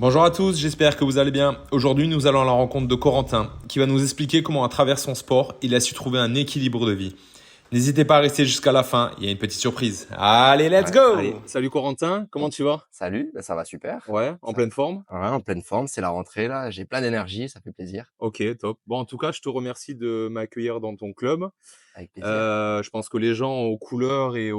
Bonjour à tous, j'espère que vous allez bien. Aujourd'hui, nous allons à la rencontre de Corentin, qui va nous expliquer comment à travers son sport, il a su trouver un équilibre de vie. N'hésitez pas à rester jusqu'à la fin, il y a une petite surprise. Allez, let's Ouais, allez. go! Salut Corentin, comment tu vas? Salut, ça va super. Ouais, en Ça pleine forme? ouais, en pleine forme, c'est la rentrée là, j'ai plein d'énergie, ça fait plaisir. Ok, top. Bon, en tout cas, je te remercie de m'accueillir dans ton club. Avec plaisir. Je pense que les gens aux couleurs et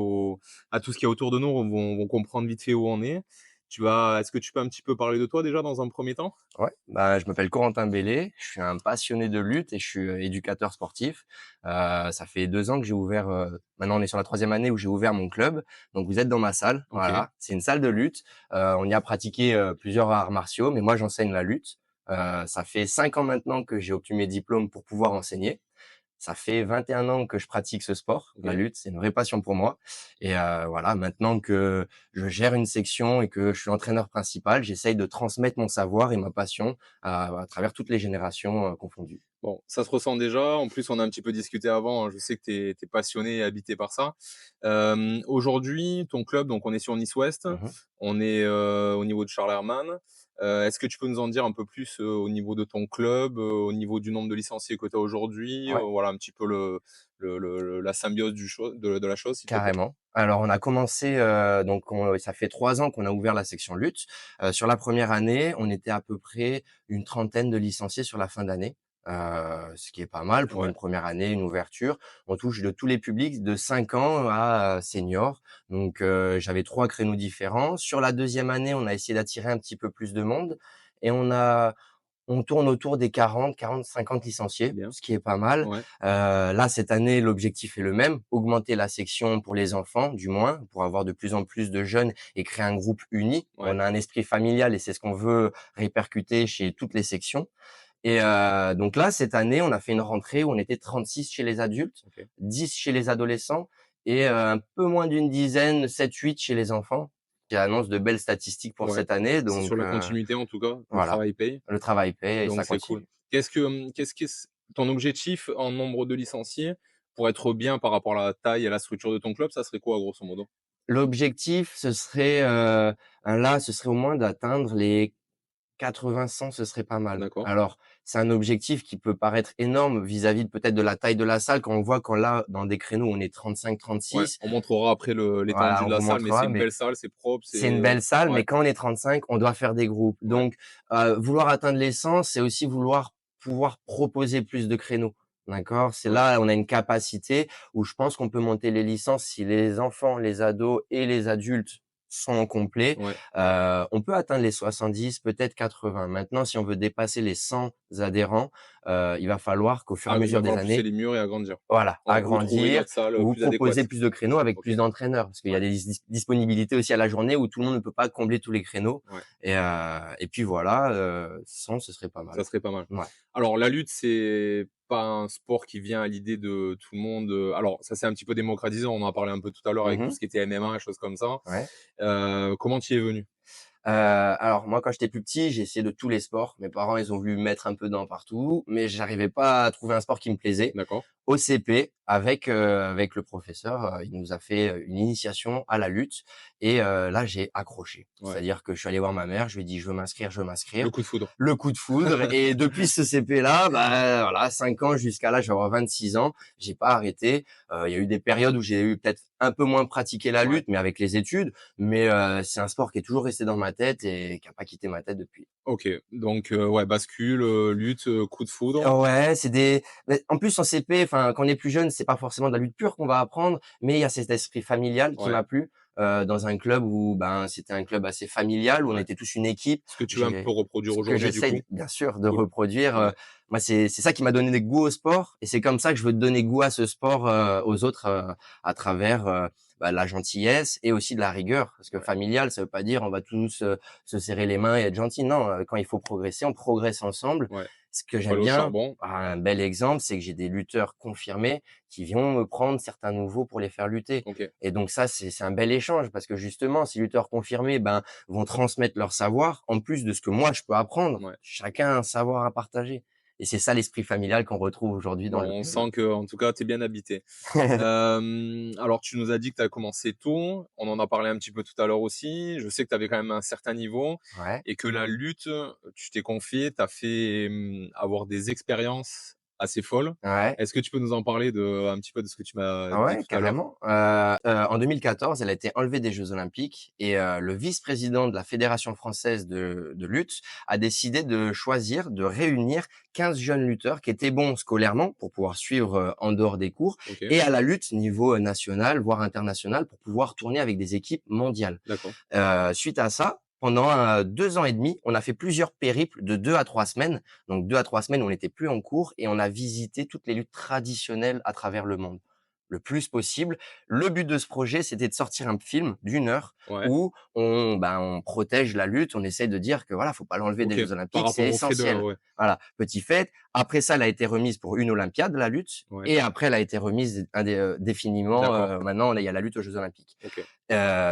à tout ce qu'il y a autour de nous vont comprendre vite fait où on est. Est-ce que tu peux un petit peu parler de toi déjà dans un premier temps? Ouais, bah, je m'appelle Corentin Bellé, je suis un passionné de lutte et je suis, éducateur sportif. Ça fait 2 ans que j'ai ouvert, maintenant on est sur la 3e année où j'ai ouvert mon club. Donc vous êtes dans ma salle, Ok, voilà. C'est une salle de lutte. On y a pratiqué, plusieurs arts martiaux, mais moi j'enseigne la lutte. Ça fait 5 ans maintenant que j'ai obtenu mes diplômes pour pouvoir enseigner. Ça fait 21 ans que je pratique ce sport, la ok. lutte, c'est une vraie passion pour moi et voilà, maintenant que je gère une section et que je suis entraîneur principal, j'essaye de transmettre mon savoir et ma passion à travers toutes les générations, confondues. Bon, ça se ressent déjà. En plus, on a un petit peu discuté avant, hein. Je sais que tu es passionné et habité par ça. Aujourd'hui, ton club, donc on est sur Nice-Ouest, Mmh. on est, au niveau de Charles-Hermann. Est-ce que tu peux nous en dire un peu plus, au niveau de ton club, au niveau du nombre de licenciés que tu as aujourd'hui? Ouais, Voilà un petit peu la symbiose de la chose, s'il te plaît? carrément. Alors on a commencé, donc ça fait 3 ans qu'on a ouvert la section lutte. Sur la première année, on était à peu près une trentaine de licenciés sur la fin d'année, ce qui est pas mal pour Ouais, une première année, une ouverture. On touche de tous les publics de 5 ans à seniors. Donc j'avais 3 créneaux différents. Sur la deuxième année, on a essayé d'attirer un petit peu plus de monde et on tourne autour des 40, 50 licenciés, bien. ce qui est pas mal. Ouais, Là, cette année, l'objectif est le même, augmenter la section pour les enfants, du moins, pour avoir de plus en plus de jeunes et créer un groupe uni. ouais, On a un esprit familial et c'est ce qu'on veut répercuter chez toutes les sections. Et donc là, cette année, on a fait une rentrée où on était 36 chez les adultes, OK. 10 chez les adolescents et un peu moins d'une dizaine, 7, 8 chez les enfants, qui annonce de belles statistiques pour Ouais. cette année. C'est sur Donc la continuité en tout cas, le voilà, travail paye. le travail paie et Donc ça c'est cool. continue. Qu'est-ce que ton objectif en nombre de licenciés pour être bien par rapport à la taille et à la structure de ton club, ça serait quoi grosso modo? L'objectif, ce serait, là, ce serait au moins d'atteindre les 80-100, ce serait pas mal. D'accord. Alors, c'est un objectif qui peut paraître énorme vis-à-vis de peut-être de la taille de la salle. Quand on voit quand là, dans des créneaux, on est Ouais, 35-36, on montrera après l'étendue voilà, de on la vous salle, mais c'est montrera, une mais belle salle, c'est propre, c'est une belle salle, ouais, mais quand on est 35, on doit faire des groupes. ouais, Donc, vouloir atteindre les 100, c'est aussi vouloir pouvoir proposer plus de créneaux. D'accord? C'est ouais, là, on a une capacité où je pense qu'on peut monter les licences si les enfants, les ados et les adultes sont complets. ouais. On peut atteindre les 70, peut-être 80. Maintenant, si on veut dépasser les 100 adhérents, il va falloir qu'au fur et à Ah, il mesure va des falloir pousser années, les murs et agrandir. voilà, Ouais, ou trouver une agrandir autre salle, ou plus adéquate. proposer plus de créneaux avec OK, plus d'entraîneurs. Parce qu'il y a ouais, des disponibilités aussi à la journée où tout le monde ne peut pas combler tous les créneaux ouais. et puis voilà, 100 ce serait pas mal. Ça serait pas mal. Ouais. Alors la lutte, c'est pas un sport qui vient à l'idée de tout le monde, alors ça s'est un petit peu démocratisé, on en a parlé un peu tout à l'heure avec tout Mmh. ce qui était MMA et choses comme ça. Ouais. Comment tu y es venu? Alors moi, quand j'étais plus petit, j'ai essayé de tous les sports. Mes parents, ils ont voulu me mettre un peu dans partout, mais j'arrivais pas à trouver un sport qui me plaisait. D'accord. Au CP, avec le professeur, il nous a fait, une initiation à la lutte et là, j'ai accroché. Ouais. C'est-à-dire que je suis allé voir ma mère, je lui ai dit: «Je veux m'inscrire, je veux Le m'inscrire». coup de foudre. Le coup de foudre et depuis ce CP-là, bah, voilà, 5 ans jusqu'à là, je vais avoir 26 ans, j'ai pas arrêté. Il y a eu des périodes où j'ai eu peut-être un peu moins pratiqué la Ouais. lutte, mais avec les études, mais c'est un sport qui est toujours resté dans ma tête et qui a pas quitté ma tête depuis. OK. Donc ouais, bascule, lutte, coup de foudre. Ouais, c'est des mais en plus en CP, enfin, quand on est plus jeune, c'est pas forcément de la lutte pure qu'on va apprendre, mais il y a cet esprit familial qui Ouais. m'a plu, dans un club où, ben, c'était un club assez familial, où on Ouais. était tous une équipe. Ce que tu veux un peu J'ai reproduire Ce que aujourd'hui du coup? j'essaye bien sûr de Cool. reproduire, Ouais. moi c'est ça qui m'a donné des goûts au sport et c'est comme ça que je veux donner goût à ce sport, aux autres, à travers, bah, la gentillesse et aussi de la rigueur. Parce que Ouais. familial, ça veut pas dire on va tous, se serrer les mains et être gentils. Non, quand il faut progresser, on progresse ensemble. Ouais. Ce que Faut j'aime aller au bien, charbon. un bel exemple, c'est que j'ai des lutteurs confirmés qui viennent me prendre certains nouveaux pour les faire lutter. OK. Et donc ça, c'est un bel échange parce que justement, ces lutteurs confirmés, ben, vont transmettre leur savoir en plus de ce que moi je peux apprendre. Ouais. Chacun a un savoir à partager. et c'est ça l'esprit familial qu'on retrouve aujourd'hui dans Bon, le on club. sent que en tout cas, tu es bien habité. Alors tu nous as dit que tu as commencé tôt, on en a parlé un petit peu tout à l'heure aussi. Je sais que tu avais quand même un certain niveau Ouais, et que la lutte, tu t'es confié, tu as fait, avoir des expériences assez folles. ouais. Est-ce que tu peux nous en parler un petit peu de ce que tu m'as Ah dit ouais, tout à l'heure? carrément. En 2014, elle a été enlevée des Jeux olympiques et le vice-président de la Fédération française de lutte a décidé de choisir, de réunir 15 jeunes lutteurs qui étaient bons scolairement pour pouvoir suivre, en dehors des cours OK, et à la lutte niveau, national, voire international pour pouvoir tourner avec des équipes mondiales. d'accord. Suite à ça, pendant, 2 ans et demi, on a fait plusieurs périples de 2 à 3 semaines. Donc 2 à 3 semaines, on n'était plus en cours et on a visité toutes les luttes traditionnelles à travers le monde, le plus possible. Le but de ce projet, c'était de sortir un film d'1 heure Ouais, où on protège la lutte, on essaye de dire que voilà, faut pas l'enlever des OK. Jeux Par olympiques, c'est rapport au fait de essentiel. ouais, Voilà, petit fait. Après ça, elle a été remise pour une olympiade, la lutte, ouais, et après elle a été remise définitivement, d'accord, maintenant il y a la lutte aux Jeux olympiques. OK,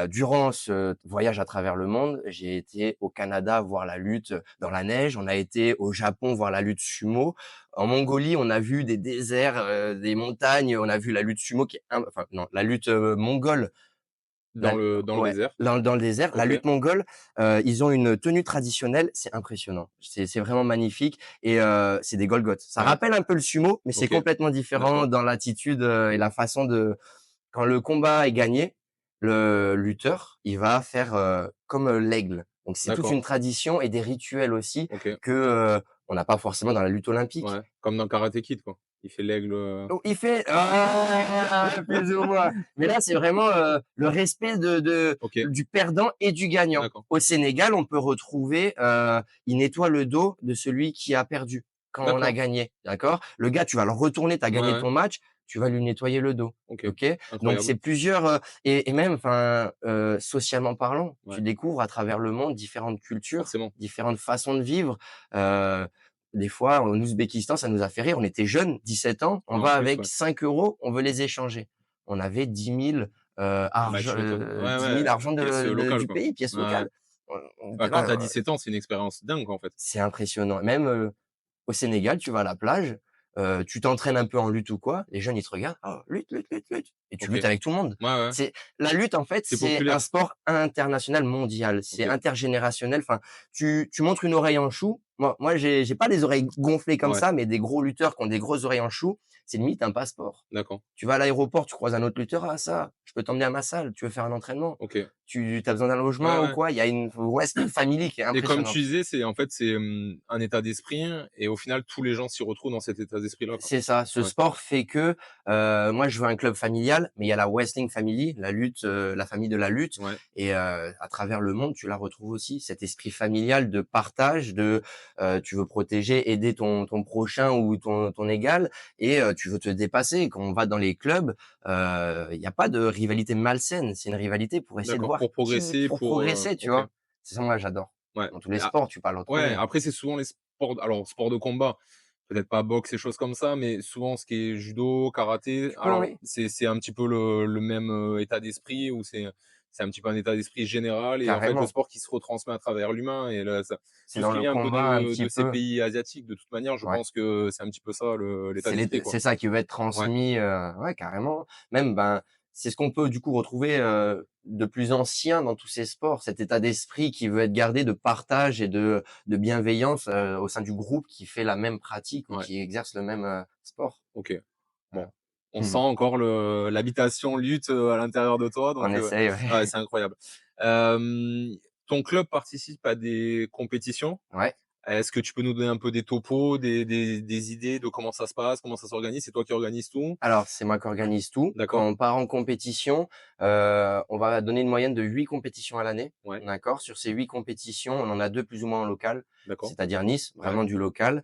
Durant ce voyage à travers le monde, j'ai été au Canada voir la lutte dans la neige. On a été au Japon voir la lutte sumo. En Mongolie, on a vu des déserts, des montagnes. On a vu la lutte sumo qui est enfin non, la lutte, mongole. La dans le Ouais, désert, dans le désert. La OK, lutte mongole, ils ont une tenue traditionnelle, c'est impressionnant. C'est vraiment magnifique et c'est des Golgoths. Ça ouais, rappelle un peu le sumo, mais c'est OK, complètement différent d'accord, dans l'attitude, et la façon de quand le combat est gagné, le lutteur, il va faire, comme, l'aigle. Donc c'est toute d'accord, une tradition et des rituels aussi OK. que, on n'a pas forcément dans la lutte olympique. Ouais, comme dans Karate Kid, quoi. Il fait l'aigle, Donc il fait ah, plus ou moins. Mais là, c'est vraiment, le respect OK, du perdant et du gagnant. d'accord, Au Sénégal, on peut retrouver, il nettoie le dos de celui qui a perdu quand on a d'accord. gagné, d'accord? Le gars, tu vas le retourner, tu as Ouais, gagné ouais, ton match, tu vas lui nettoyer le dos, OK, OK? Donc incroyable, c'est plusieurs, et même enfin, socialement parlant, tu ouais, découvres à travers le monde différentes cultures, forcément. différentes façons de vivre, heu des fois, en Ouzbékistan, ça nous a fait rire. On était jeunes, 17 ans. On En va plus, avec ouais. 5 €, on veut les échanger. On avait 10 000 Bah, tu m'étonnes. Ouais, 10 000 ouais, argent pièce, du locale, quoi. pays, pièces Ouais, ouais. locales. On Bah, était quand tu as là, 17 ans, c'est une expérience dingue, quoi, en fait. c'est impressionnant. Même, au Sénégal, tu vas à la plage, tu t'entraînes un peu en lutte ou quoi, les jeunes, ils te regardent: «Oh, lutte, lutte, lutte, lutte» et tu OK. luttes avec tout le monde. Ouais, ouais, C'est la lutte, en fait, c'est c'est un populaire. sport international, mondial. C'est OK, intergénérationnel. Enfin, tu montres une oreille en chou. Moi, j'ai pas des oreilles gonflées comme ouais, ça, mais des gros lutteurs qui ont des grosses oreilles en chou, c'est limite un passeport. d'accord, Tu vas à l'aéroport, tu croises un autre lutteur: «Ah ça, je peux t'emmener à ma salle, tu veux faire un entraînement? OK. Tu as besoin d'un Ouais, logement ou ouais. quoi?» Il y a une wrestling family qui est Et comme tu impressionnante. disais, c'est en fait, c'est, un état d'esprit et au final, tous les gens s'y retrouvent dans cet état d'esprit-là, quoi. C'est ça, ce Ouais, sport fait que, moi je veux un club familial, mais il y a la wrestling family, la lutte, la famille de la lutte ouais, et à travers le monde, tu la retrouves aussi. Cet esprit familial de partage, tu veux protéger, aider ton prochain ou ton égal et tu veux te dépasser. Quand on va dans les clubs, il y a pas de rivalité malsaine, c'est une rivalité pour essayer de d'accord. voir Pour qui progresser, pour progresser, tu OK, vois? C'est ça, moi j'adore. ouais. Dans tous les sports, tu peux le Ouais, retrouver. après c'est souvent les sports alors sport de combat, peut-être pas boxe et choses comme ça, mais souvent ce qui est judo, karaté, Oui, alors oui, c'est un petit peu le même, état d'esprit où c'est un petit peu un état d'esprit général et en fait le carrément. sport qui se retransmet à travers l'humain et là ça C'est tout ce dans qui le vient un peu combat un de petit ces peu. pays asiatiques de toute manière, je Ouais. pense que c'est un petit peu ça le l'état d'esprit, quoi. C'est ça qui veut être Ouais, transmis, ouais, carrément. Même, c'est ce qu'on peut du coup retrouver, de plus ancien dans tous ces sports, cet état d'esprit qui veut être gardé de partage et de bienveillance, au sein du groupe qui fait la même pratique ou ouais, qui exerce le même, sport. OK. Bon, Voilà. on sent encore le l'habitation lutte, à l'intérieur de toi On donc essaye, ouais, ouais. c'est incroyable. Hem, ton club participe à des compétitions? Ouais. Est-ce que tu peux nous donner un peu des topos, des idées de comment ça se passe, comment ça s'organise? C'est toi qui organises tout? Alors, c'est moi qui organise tout. Quand D'accord, on part en compétition, on va donner une moyenne de 8 compétitions à l'année, ouais, d'accord? Sur ces 8 compétitions, on en a 2 plus ou moins en local, d'accord, c'est-à-dire Nice, ouais, vraiment du local,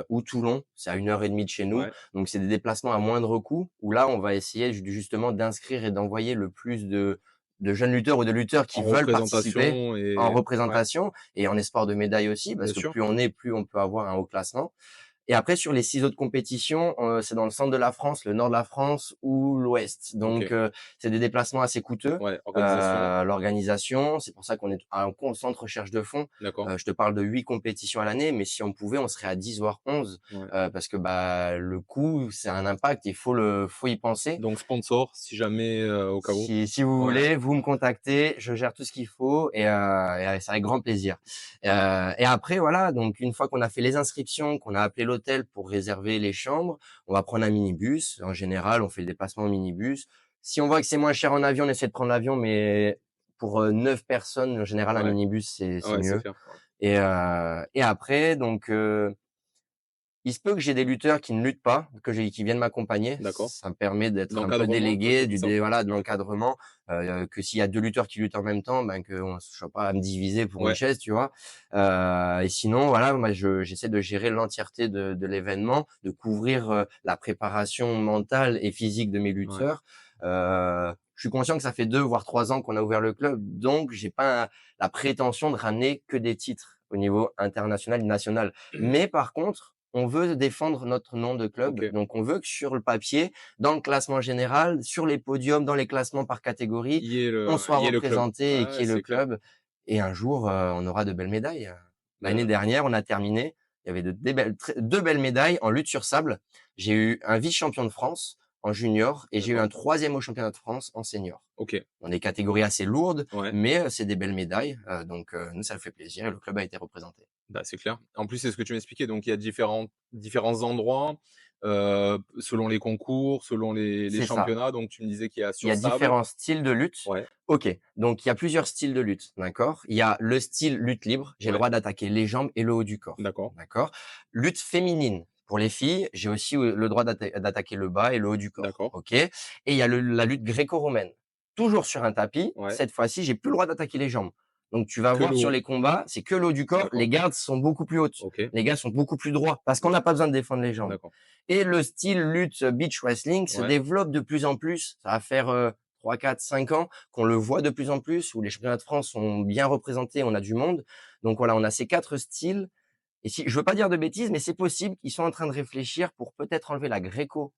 ou Toulon, c'est à 1 heure et demie de chez nous. ouais. Donc c'est des déplacements à moindre coût, où là, on va essayer justement d'inscrire et d'envoyer le plus de jeunes lutteurs ou de lutteurs qui En veulent participer représentation en et ouais, représentation et en espoir de médaille aussi, bien parce que sûr, plus on est, plus on peut avoir un haut classement. Et après sur les 6 autres compétitions, c'est dans le centre de la France, le nord de la France ou l'ouest. Donc OK. c'est des déplacements assez coûteux. Ouais, organisation, L'organisation, c'est pour ça qu'on est à un centre recherche de fonds. d'accord. Je te parle de 8 compétitions à l'année, mais si on pouvait, on serait à 10 voire 11, Ouais. parce que, bah, le coût, c'est un impact, faut y penser. Donc sponsor, si jamais, au cas où. Si vous Ouais, voulez, vous me contactez, je gère tout ce qu'il faut et c'est avec grand plaisir. Et après voilà, donc une fois qu'on a fait les inscriptions, qu'on a appelé l'hôtel pour réserver les chambres, on va prendre un minibus. En général, on fait le déplacement en minibus. Si on voit que c'est moins cher en avion, on essaie de prendre l'avion, mais pour 9 personnes, en général, un ouais, minibus, c'est ouais, c'est mieux. clair. Ouais. Et après donc il se peut que j'ai des lutteurs qui ne luttent pas, qui viennent m'accompagner. D'accord. Ça me permet d'être un peu D'encadrement, un peu, délégué, c'est ça? voilà, de l'encadrement, que s'il y a 2 lutteurs qui luttent en même temps, ben, qu'on soit pas à me diviser pour une Ouais, chaise, tu vois? Et sinon, voilà, moi, j'essaie de gérer l'entièreté de l'événement, de couvrir, la préparation mentale et physique de mes ouais. lutteurs. Je suis conscient que ça fait 2 voire 3 ans qu'on a ouvert le club, donc j'ai pas la prétention de ramener que des titres au niveau international et national. Mais par contre, on veut défendre notre nom de club, OK. donc on veut que sur le papier, dans le classement général, sur les podiums, dans les classements par catégorie, on soit Il y ait le club. représenté et Ouais, qu'il ouais, y ait le c'est clair. club. Et un jour, on aura de belles médailles. L'année Bah, dernière, on a terminé, il y avait des belles, 2 belles médailles en lutte sur sable. J'ai eu un vice-champion de France en junior et j'ai eu un d'accord. 3e au championnat de France en senior. OK. Dans des catégories assez lourdes, Ouais. mais c'est des belles médailles, donc nous, ça nous fait plaisir et le club a été représenté. Bah, c'est clair. En plus, c'est ce que tu m'expliquais, donc il y a différents endroits, selon les concours, selon les C'est ça. championnats, donc tu me disais qu'il y a Il y sur a sable. différents styles de lutte. Ouais, OK, donc il y a plusieurs styles de lutte, d'accord? Il y a le style lutte libre, j'ai le ouais, droit d'attaquer les jambes et le haut du corps, d'accord, d'accord? Lutte féminine, pour les filles, j'ai aussi, le droit d'attaquer le bas et le haut du corps, d'accord, OK? Et il y a la lutte gréco-romaine, toujours sur un tapis, ouais. cette fois-ci, j'ai plus le droit d'attaquer les jambes. Donc tu vas Que voir le sur haut, les combats, c'est que le haut du corps, les d'accord, gardes sont beaucoup plus hautes, OK, les gars sont beaucoup plus droits parce qu'on n'a pas besoin de défendre les jambes. d'accord, Et le style lutte beach wrestling se ouais, développe de plus en plus. Ça va faire 3, 4, 5 ans qu'on le voit de plus en plus, où les championnats de France sont bien représentés, on a du monde. Donc voilà, on a ces 4 styles. Et si je veux pas dire de bêtises, mais c'est possible qu'ils sont en train de réfléchir pour peut-être enlever la gréco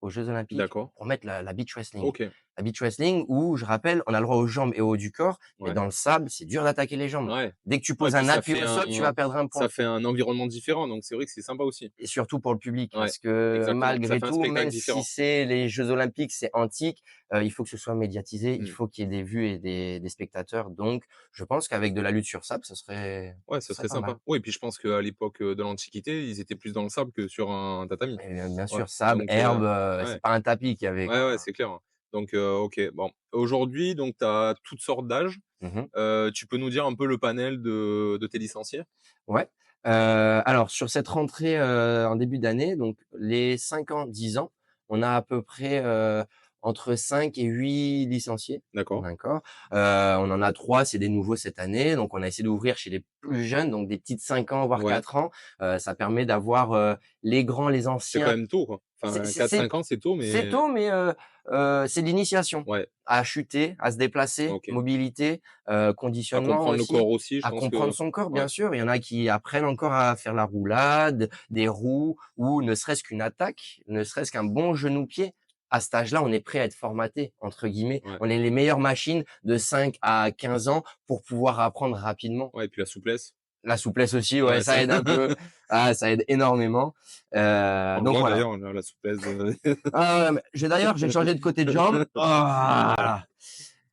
aux Jeux olympiques d'accord, pour mettre la beach wrestling. OK, La beach wrestling où, je rappelle, on a le droit aux jambes et au haut du corps, mais ouais, dans le sable, c'est dur d'attaquer les jambes. ouais. Dès que tu Ouais, poses puis un appui au sol, tu vas perdre un ça point. fait un environnement différent, donc c'est vrai que c'est sympa aussi. Et surtout pour le public, Ouais, parce que exactement, ça malgré fait un tout, spectacle même si différent. c'est les Jeux olympiques, c'est antique, il faut que ce soit médiatisé, il Mmh. faut qu'il y ait des vues et des spectateurs. Donc je pense qu'avec de la lutte sur sable, Ouais, ce ce serait serait pas mal. sympa. Oui, et puis je pense qu'à l'époque, de l'Antiquité, ils étaient plus dans le sable que sur un tatami. Et bien Ouais, sûr, sable, donc herbe, ouais, c'est pas un tapis qu'il y avait, ouais, ouais, quoi. c'est clair, hein. Donc OK, bon. Aujourd'hui, donc tu as toutes sortes d'âges. Mmh. Tu peux nous dire un peu le panel de tes licenciés? Ouais. Alors sur cette rentrée, en début d'année, donc les 5 ans, 10 ans, on a à peu près, entre 5 et 8 licenciés. D'accord, D'accord. On en a 3, c'est des nouveaux cette année, donc on a essayé d'ouvrir chez les plus jeunes, donc des petites 5 ans, voire ouais. 4 ans. Ça permet d'avoir, les grands, les C'est quand anciens. même tôt, quoi. C'est Enfin c'est quatre c'est cinq ans, c'est tôt, c'est mais tôt, mais c'est de l'initiation ouais, à chuter, à se déplacer, OK. mobilité, À conditionnement comprendre le corps aussi, aussi, je à pense comprendre que son corps, bien ouais, sûr. Il y en a qui apprennent encore à faire la roulade, des roues ou ne serait-ce qu'une attaque, ne serait-ce qu'un bon genou-pied. À cet âge-là, on est prêt à être «formaté» entre guillemets. ouais, On est les meilleures machines de 5 à 15 ans pour pouvoir apprendre rapidement. ouais et puis la souplesse. La souplesse aussi, ouais, Ouais, ça ça aide un peu. Ah, ça aide énormément. on le Donc voit voilà. d'ailleurs, la souplesse de Ah ouais, mais j'ai changé de côté de jambe. voilà.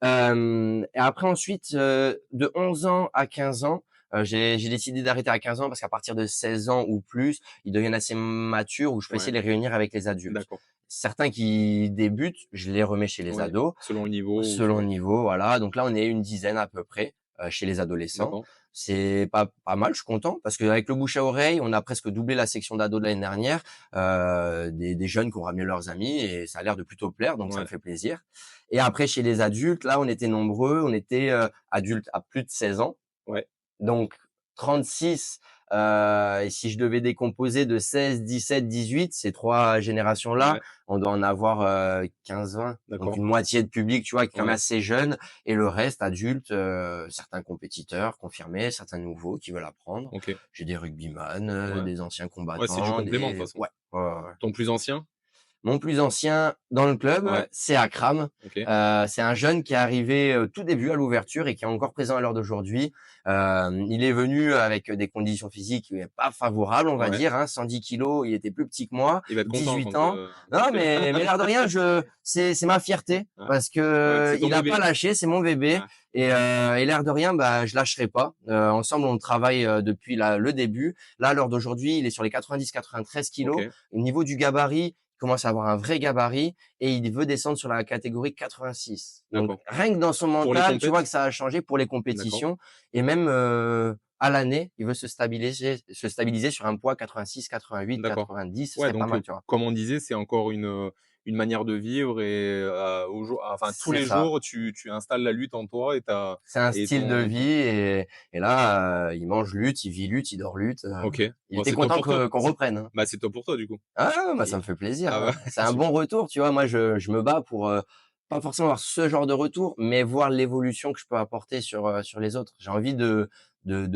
Ah! Et après ensuite, de 11 ans à 15 ans, j'ai décidé d'arrêter à 15 ans parce qu'à partir de 16 ans ou plus, ils deviennent assez matures où je peux essayer Ouais, de les réunir avec les adultes. d'accord. Certains qui débutent, je les remets chez les Ouais, ados, selon le niveau ou selon le ouais, niveau, voilà. Donc là, on est une dizaine à peu près, chez les adolescents. d'accord. C'est pas mal, je suis content parce qu'avec le bouche à oreille, on a presque doublé la section d'ados de l'année dernière, des jeunes qui ont ramené leurs amis et ça a l'air de plutôt plaire, donc ça me Ouais, fait plaisir. Et après chez les adultes, là, on était nombreux, on était, adultes à plus de 16 ans, ouais, donc 36 Et si je devais décomposer de 16, 17, 18, ces 3 générations-là, Ouais, on doit en avoir, 15-20. Donc d'accord. une moitié de public, tu vois, qui est quand même Ouais, assez jeune et le reste adultes, certains compétiteurs confirmés, certains nouveaux qui veulent apprendre. OK. J'ai des rugbyman, Ouais. des anciens Ouais, c'est du combattants, complément de toute des façon. ouais, ouais, ouais, ouais. Ton plus ancien? Mon plus ancien dans le club, Ouais, c'est Akram. OK. C'est un jeune qui est arrivé, tout début à l'ouverture et qui est encore présent à l'heure d'aujourd'hui. Il est venu avec des conditions physiques, pas favorables, on va Ouais. dire, hein, 110 kilogrammes, il était plus petit que moi, Il va être content 18 quand, ans. Non, OK. mais l'air de rien, c'est ma fierté Ouais. parce Ouais, que c'est ton il a pas bébé. lâché, c'est mon bébé Ouais, et l'air de rien, bah, je lâcherai pas. Ensemble, on travaille, depuis le début. Là, à l'heure d'aujourd'hui, il est sur les 90-93 kilos. OK, Au niveau du gabarit, il commence à avoir un vrai gabarit et il veut descendre sur la catégorie 86. Donc d'accord. rien que dans son Pour les mental, tu vois compètes? que ça a changé pour les D'accord. compétitions et même, à l'année, il veut se stabiliser sur un poids 86, 88, D'accord. 90, ce Ouais, serait pas donc, mal, tu vois? comme on disait, c'est encore une manière de vivre et au jour enfin, tous C'est les ça. jours, tu installes la lutte en toi C'est un et style de ton vie et là, il mange lutte, il vit lutte, il dort lutte, OK. il Bon, était c'est top content pour toi. qu'on reprenne, hein. Bah, c'est top pour toi, du coup. Ah, bah, ça Et me fait plaisir, ah bah, hein. C'est un bon super. retour, tu vois? Moi, je me bats pour, pas forcément avoir ce genre de retour, mais voir l'évolution que je peux apporter sur les autres. J'ai envie de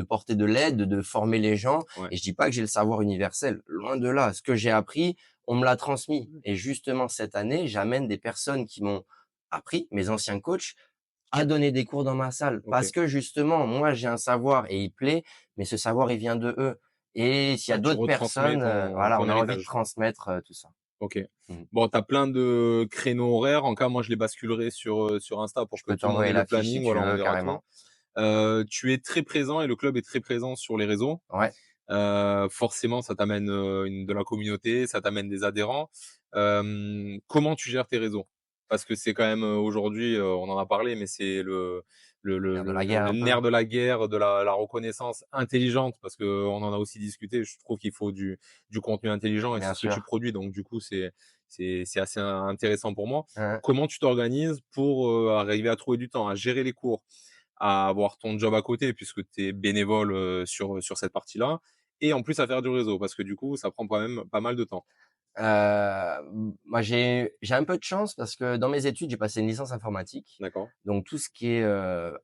porter de l'aide, de former les gens Ouais. et je dis pas que j'ai le savoir universel, loin de là. Ce que j'ai appris, on me l'a transmis et justement cette année, j'amène des personnes qui m'ont appris, mes anciens coachs, à donner des cours dans ma salle parce OK. que justement, moi, j'ai un savoir et il plaît, mais ce savoir, il vient de eux et s'il y a Ouais, tu d'autres retransmets personnes, ton voilà, ton on a envie de héritage. transmettre, tout ça. OK. Mmh. Bon, tu as plein de créneaux horaires. En cas, moi, je les basculerai sur Insta pour Je que peux tout le monde t'envoyer ait le l'affiche si planning. tu Voilà, on veux, verra tout. carrément. Tu es très présent et le club est très présent sur les réseaux. Ouais. Forcément, ça t'amène, de la communauté, ça t'amène des adhérents. Comment tu gères tes réseaux? Parce que c'est quand même, aujourd'hui, on en a parlé, mais c'est Nerf de la guerre le un peu. nerf de la guerre, de la reconnaissance intelligente, parce qu'on en a aussi discuté. Je trouve qu'il faut du contenu intelligent et c'est Bien ce que tu sûr. produis, donc du coup, c'est assez intéressant pour moi. Hein. Comment tu t'organises pour, arriver à trouver du temps, à gérer les cours, à avoir ton job à côté puisque tu es bénévole, sur cette partie-là et en plus à faire du réseau parce que du coup, ça prend quand même pas mal de temps. Moi, j'ai un peu de chance parce que dans mes études, j'ai passé une licence informatique. D'accord. Donc tout ce qui est,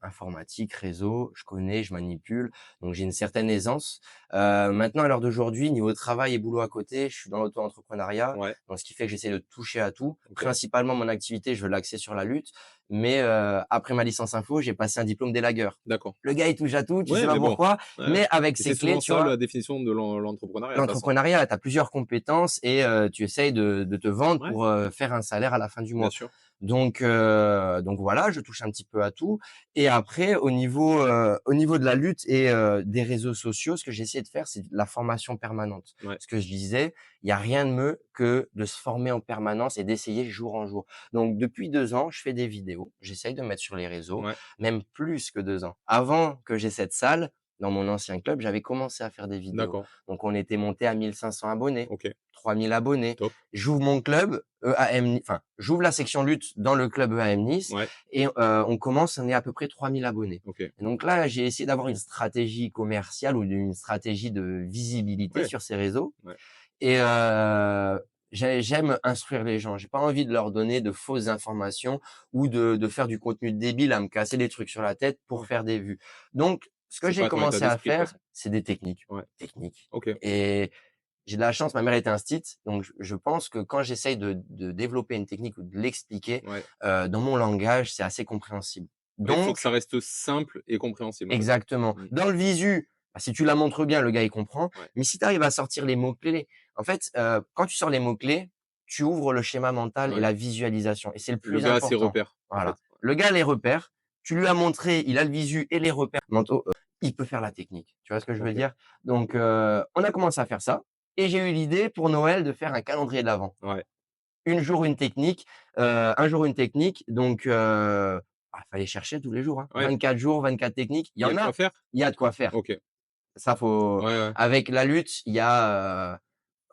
informatique, réseau, je connais, je manipule, donc j'ai une certaine aisance. Maintenant à l'heure d'aujourd'hui, niveau travail et boulot à côté, je suis dans l'auto-entrepreneuriat, Ouais, donc ce qui fait que j'essaie de toucher à tout. OK. Principalement mon activité, je veux l'axer sur la lutte, mais après ma licence info, j'ai passé un diplôme d'élagueur. D'accord. Le gars, il touche à tout, tu sais Ouais, pas mais bon, pourquoi, ouais mais avec et c'est ses clés, souvent tu ça la vois? définition de l'entrepreneuriat de toute façon. L'entrepreneuriat, tu as plusieurs compétences et tu essayes de te vendre Ouais, pour, faire un salaire à la fin du bien mois. sûr. Donc voilà, je touche un petit peu à tout et après au niveau de la lutte et des réseaux sociaux, ce que j'ai essayé de faire, c'est de la formation permanente. Ouais, Ce que je disais, il y a rien de mieux que de se former en permanence et d'essayer jour en jour. Donc depuis 2 ans, je fais des vidéos, j'essaye de mettre sur les réseaux, ouais, même plus que 2 ans. Avant que j'ai cette salle, dans mon ancien club, j'avais commencé à faire des vidéos. d'accord. Donc on était monté à 1 500 abonnés, OK, 3 000 abonnés. top. J'ouvre mon club enfin, j'ouvre la section lutte dans le club EAM Nice Ouais, et on est à peu près 3 000 abonnés. OK. Et donc là, j'ai essayé d'avoir une stratégie commerciale ou une stratégie de visibilité Ouais, sur ces réseaux ouais, et j'aime instruire les gens. J'ai pas envie de leur donner de fausses informations ou de faire du contenu débile à me casser des trucs sur la tête pour ouais. faire des vues. Donc ce que C'est j'ai pas ton état commencé à d'esprit de toute faire, façon. c'est des techniques. Ouais, Techniques. OK, Et j'ai de la chance, ma mère était instite, donc je pense que quand j'essaye de développer une technique ou de l'expliquer, ouais. dans mon langage, c'est assez compréhensible. Ouais, il faut que ça Donc reste simple et compréhensible, en fait. exactement. Mmh, Dans le visu, bah, si tu la montres bien, le gars, il comprend. ouais. Mais si tu arrives à sortir les mots-clés, en fait, quand tu sors les mots-clés, tu ouvres le schéma mental et Ouais. la visualisation et c'est le Le plus gars a ses important. repères, en Voilà. fait. Le gars a les repères, tu lui as montré, il a le visu et les repères mentaux, il peut faire la technique. Tu vois ce que je veux OK. dire? Donc on a commencé à faire ça et j'ai eu l'idée pour Noël de faire un calendrier de l'avent. Ouais. Une jour une technique, un jour une technique, donc fallait chercher tous les jours, hein. Ouais, 24 jours, 24 techniques. Il y il y a en de quoi a, faire? il y a de quoi faire. OK. Ça faut Ouais, ouais. avec la lutte, il y a,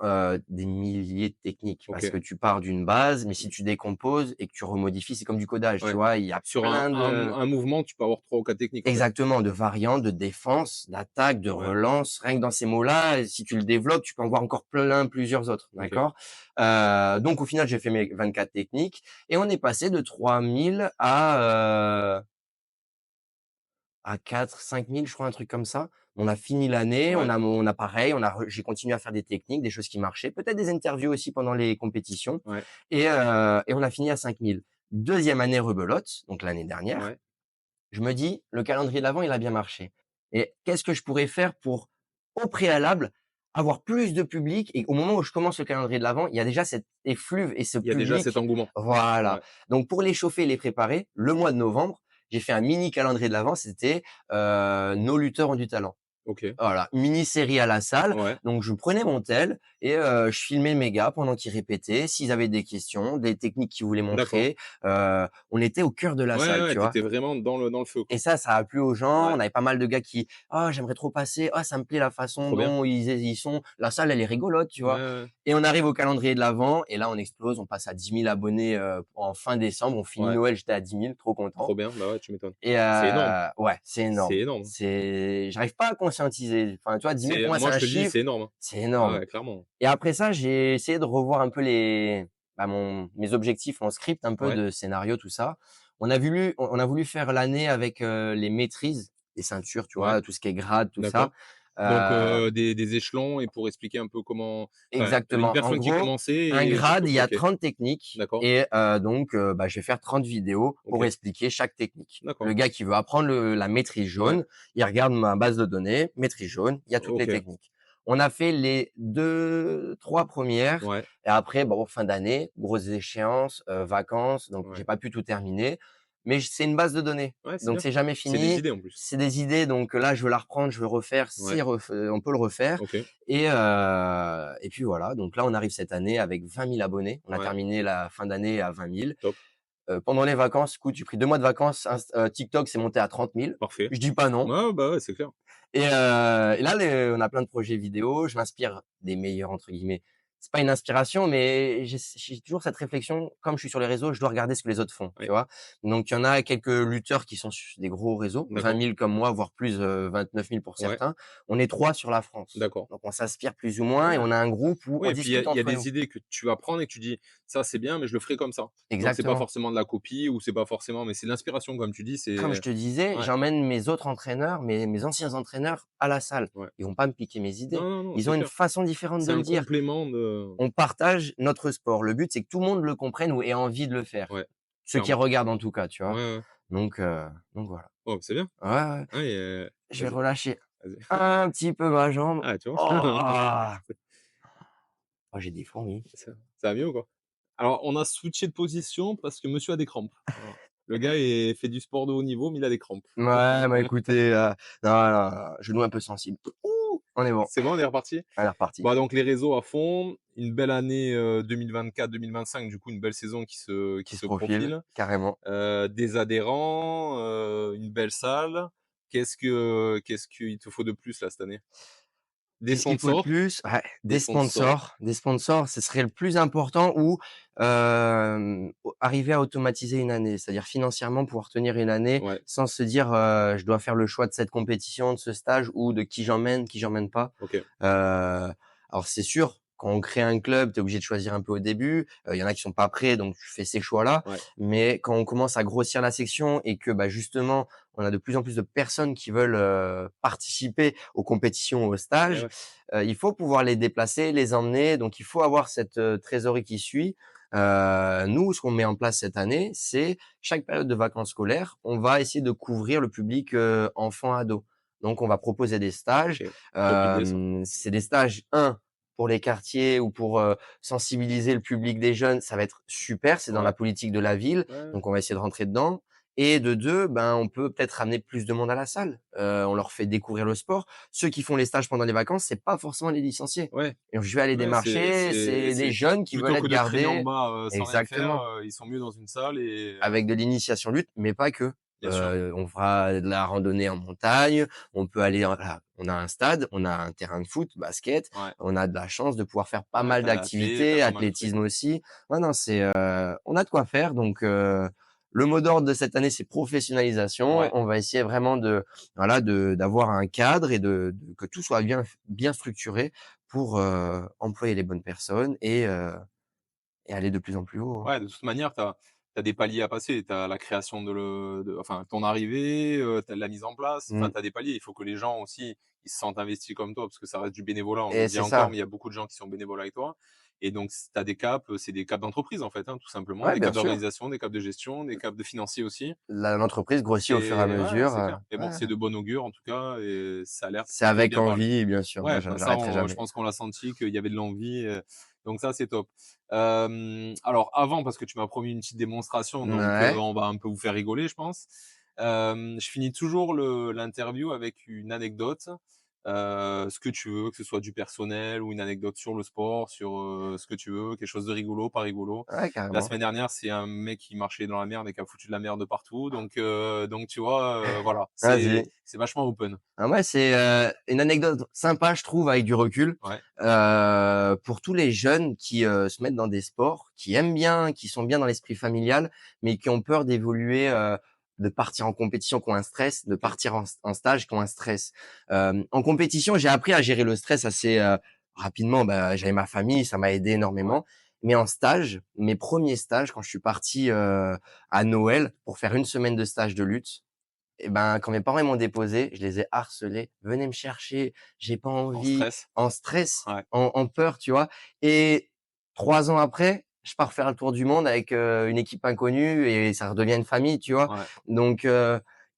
Des milliers de techniques parce OK. que tu pars d'une base, mais si tu décomposes et que tu remodifies, c'est comme du codage, tu Ouais. vois? Il y a Sur un plein un de un mouvement, tu peux avoir 3 ou 4 techniques, en fait? exactement, de variantes, de défense, d'attaque, de Ouais, relance. Rien que dans ces mots-là, si tu le développes, tu peux en voir encore plusieurs autres, OK. d'accord? Donc au final, j'ai fait mes 24 techniques et on est passé de 3000 à 4 5 000, je crois, un truc comme ça. On a fini l'année, Ouais, on a pareil, j'ai continué à faire des techniques, des choses qui marchaient, peut-être des interviews aussi pendant les compétitions ouais, et on a fini à 5 000. Deuxième année rebelote, donc l'année dernière. ouais. Je me dis: «Le calendrier de l'avent, il a bien marché et qu'est-ce que je pourrais faire pour, au préalable, avoir plus de public?» Et au moment où je commence le calendrier de l'avent, il y a déjà cet effluve et ce Il y a déjà cet public. engouement. Voilà. Ouais, Donc pour les chauffer et les préparer, le mois de novembre, j'ai fait un mini calendrier de l'avent, c'était, nos lutteurs ont du talent. OK. Voilà, mini-série à la salle. Ouais, Donc je prenais mon tel et je filmais mes gars pendant qu'ils répétaient, s'ils avaient des questions, des techniques qu'ils voulaient d'accord. montrer. On était au cœur de la Ouais, salle, ouais, tu tu vois? étais vraiment dans le feu, Et quoi. ça a plu aux gens. Ouais, On avait pas mal de gars qui: «Ah, j'aimerais trop passer. Ah, ça me plaît la façon trop bien. dont ils sont. La salle, elle est rigolote», tu Ouais, vois? ouais, Et on arrive au calendrier de l'avent et là, on explose. On passe à 10 000 abonnés, en fin décembre. On finit ouais, Noël, j'étais à 10 000, trop content trop bien. Bah, ouais, tu m'étonnes. et C'est énorme, ouais, c'est c'est énorme. énorme. J'arrive pas à conscientiser. Enfin, tu vois, 10 000 C'est pour moi, c'est moi, je un te le dis, chiffre, c'est énorme, hein. c'est Ah énorme. ouais, clairement. Et après ça, j'ai essayé de revoir un peu mes objectifs en script, un peu Ouais, de scénario, tout ça. On a voulu faire l'année avec, les maîtrises, les ceintures, tu ouais, vois? Tout ce qui est grade, tout ça. d'accord. Donc Heu, des échelons et pour expliquer un peu comment enfin, une exactement. En personne qui gros, commençait un et du grade, coup il y a OK, 30 techniques d'accord, et donc bah, je vais faire 30 vidéos pour OK, expliquer chaque technique. Le d'accord. gars qui veut apprendre la maîtrise Ouais, jaune, il regarde ma base de données, maîtrise jaune, il y a toutes les OK, techniques. On a fait les 2 3 premières ouais, et après, bon, fin d'année, grosses échéances, vacances, donc j'ai ouais. pas pu tout terminer. Mais c'est une base de données, Ouais, c'est donc bien. c'est jamais C'est des fini. idées en plus. C'est des idées, donc là, je veux la reprendre, je veux refaire, Ouais, on peut le refaire OK, et puis voilà, donc là, on arrive cette année avec 20 000 abonnés. On a ouais, terminé la fin d'année à 20 000. top, Pendant les vacances, écoute, j'ai pris 2 mois de vacances, TikTok, c'est monté à 30 000. parfait. Je dis pas non Ouais, bah, ouais, c'est clair. et là, on a plein de projets vidéo. Je m'inspire des «meilleurs» entre guillemets. C'est pas une inspiration, mais j'ai toujours cette réflexion, comme je suis sur les réseaux, je dois regarder ce que les autres font, tu Ouais, vois? Donc il y en a quelques lutteurs qui sont sur des gros réseaux, d'accord. 20 000 comme moi, voire plus, 29 000 pour Ouais, certains. On est 3 sur la France. d'accord. Donc on s'inspire plus ou moins et Ouais. on a un groupe où Oui on et puis discute il y a entre nous. des idées que tu vas prendre et que tu dis: «Ça, c'est bien, mais je le ferai comme ça». Donc c'est pas Exactement. forcément de la copie ou c'est pas forcément mais c'est de l'inspiration comme tu dis, Comme je c'est te disais, ouais, j'emmène mes autres entraîneurs, mes anciens entraîneurs à la salle. ouais. Ils vont pas me piquer mes idées. Non, non, non, Ils c'est ont une clair. façon différente C'est de le un dire. complément de On partage notre sport. Le but, c'est que tout le monde le comprenne ou ait envie de le faire. ouais, Ceux qui clairement. regardent en tout cas, tu Ouais, vois? ouais. Donc heu, donc voilà. Oh, c'est bien. Ouais, ouais. Ouais et Je vais vas-y, relâcher vas-y. un petit peu ma jambe. Ah, tu vois? Oh! Oh, j'ai des fourmis. Ça va mieux ou quoi? Alors on a switché de position parce que monsieur a des crampes. Voilà. Le gars fait du sport de haut niveau, mais il a des crampes. Ouais, bah, écoutez, non, non, non, genou un peu sensible. Ouh! On est bon. C'est bon, on est reparti? Allez, reparti. Bah, donc les réseaux à fond, une belle année, 2024-2025, du coup, une belle saison qui Qui se se profile, profile. carrément. Des adhérents, une belle salle. Qu'est-ce qu'il te faut de plus là, cette année? Des Qu'est-ce qu'il faut de sponsors? plus? Ouais, Des sponsors. des sponsors, ce serait le plus important ou arriver à automatiser une année. C'est-à-dire financièrement pouvoir tenir une année Ouais, sans se dire, «Je dois faire le choix de cette compétition, de ce stage ou de qui j'emmène pas». OK. Alors c'est sûr, quand on crée un club, tu es obligé de choisir un peu au début. Il y en a qui sont pas prêts, donc tu fais ces choix-là. Ouais. Mais quand on commence à grossir la section et que, bah, justement, on a de plus en plus de personnes qui veulent, participer aux compétitions, aux Et stages, ouais. il faut pouvoir les déplacer, les emmener. Donc il faut avoir cette, trésorerie qui suit. Nous, ce qu'on met en place cette année, c'est chaque période de vacances scolaires, on va essayer de couvrir le public, enfant-ado. Donc on va proposer des stages. OK. Top idée ça. C'est des stages, pour les quartiers ou pour, sensibiliser le public des jeunes, ça va être super, c'est dans la Ouais. politique de la ville, Ouais. donc on va essayer de rentrer dedans et de 2, ben, on peut peut-être ramener plus de monde à la salle. On leur fait découvrir le sport. Ceux qui font les stages pendant les vacances, c'est pas forcément les licenciés Ouais. et je vais aller Ouais, démarcher, c'est les c'est jeunes qui veulent plutôt être que de traîner en gardés bas, sans rien faire, exactement, ils sont mieux dans une salle et avec de l'initiation lutte, mais pas que. bien sûr. On fera de la randonnée en montagne, on peut aller voilà, on a un stade, on a un terrain de foot, basket, Ouais, on a de la chance de pouvoir faire pas ouais, mal karaté, tu d'activités, pas mal de trucs. athlétisme aussi. Ouais, non, on a de quoi faire donc le mot d'ordre de cette année, c'est professionnalisation. Ouais. On va essayer vraiment de voilà, d'avoir un cadre et de que tout soit bien structuré pour, employer les bonnes personnes et aller de plus en plus haut, hein. Ouais, de toute manière, tu as des paliers à passer. Tu as la création de enfin, ton arrivée, tu as la mise en place, enfin, Mmh tu as des paliers. Il faut que les gens aussi, ils se sentent investis comme toi, parce que ça reste du bénévolat. On le et dit c'est encore, mais ça. il y a beaucoup de gens qui sont bénévoles avec toi et donc tu as des caps, c'est des caps d'entreprise, en fait, hein, tout simplement. Ouais, Des bien caps sûr. d'organisation, des caps de gestion, des caps de financier aussi. L'entreprise grossit au fur et à C'est ouais, mesure, c'est clair. Mais bon, ouais. c'est de bon augure, en tout cas et ça a l'air C'est de avec bien parler. envie, bien sûr. Moi, Ouais, bah, ça j'arrêterai on je jamais. pense qu'on l'a senti qu'il y avait de l'envie, donc ça, c'est top. Alors avant, parce que tu m'as promis une petite démonstration, donc Ouais, on va un peu vous faire rigoler, je pense. Je finis toujours le l'interview avec une anecdote, ce que tu veux, que ce soit du personnel ou une anecdote sur le sport, sur, ce que tu veux, quelque chose de rigolo, pas rigolo. ouais, La carrément. semaine dernière, c'est un mec qui marchait dans la merde et qui a foutu de la merde de partout, donc tu vois, voilà, Vas-y. c'est vachement open. Ah ouais, c'est, une anecdote sympa, je trouve, avec du recul, Ouais, pour tous les jeunes qui, se mettent dans des sports, qui aiment bien, qui sont bien dans l'esprit familial, mais qui ont peur d'évoluer, de partir en compétition, qui ont un stress, de OK. partir en stage, qui ont un stress. En compétition, j'ai appris à gérer le stress assez, rapidement. Bah, j'avais ma famille, ça m'a aidé Ouais, énormément. Mais en stage, mes premiers stages, quand je suis parti, à Noël pour faire une semaine de stage de lutte, et ben, quand mes parents ils m'ont déposé, je les ai harcelés: «Venez me chercher, j'ai pas en envie», stress. en stress, Ouais, en peur, tu vois? Et 3 ans après, je pars faire le tour du monde avec, une équipe inconnue et ça redevient une famille, tu vois? ouais, Donc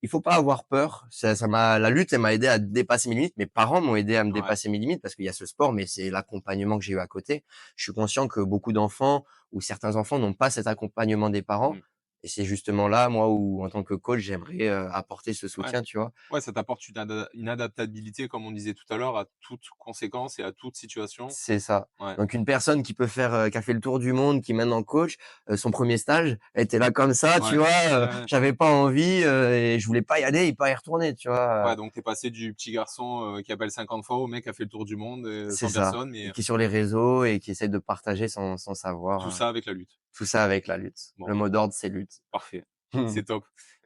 il faut pas avoir peur. La lutte, elle m'a aidé à dépasser mes limites. Mes parents m'ont aidé à me ouais. dépasser mes limites parce qu'il y a ce sport, mais c'est l'accompagnement que j'ai eu à côté. Je suis conscient que beaucoup d'enfants ou certains enfants n'ont pas cet accompagnement des parents Mmh. et c'est justement là, moi, où en tant que coach, j'aimerais, apporter ce Ouais. soutien, tu vois? Ouais, ça t'apporte une adaptabilité, comme on disait tout à l'heure, à toute conséquence et à toute situation. C'est ça. Ouais, Donc une personne qui peut faire, qui a fait le tour du monde, qui est maintenant coach, son premier stage était là comme ça, tu ouais, vois? ouais, J'avais pas envie, et je voulais pas y aller et pas y retourner, tu vois? ouais, donc tu es passé du petit garçon, qui appelle 50 fois au mec qui a fait le tour du monde, C'est sans ça. personne, mais Et qui est sur les réseaux et qui essaie de partager son savoir, tout ça avec la lutte. tout ça avec la lutte. Bon, Le mot d'ordre, c'est lutte. parfait, c'est top.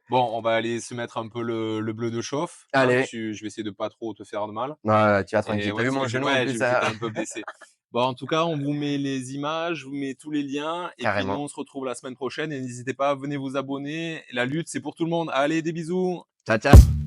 Bon, on va aller se mettre un peu le bleu de chauffe, hein, Allez, je vais essayer de pas trop te faire de mal ouais, tu vas et tranquille. Tu ouais, vu parce que mon genou en ouais, j'ai plus, vu que tu hein? un peu blessé. Bon, en tout cas, on vous met les images, je vous mets tous les liens et puis nous, Carrément. on se retrouve la semaine prochaine et n'hésitez pas, venez vous abonner. La lutte, c'est pour tout le monde. Allez, des bisous! Ciao, ciao.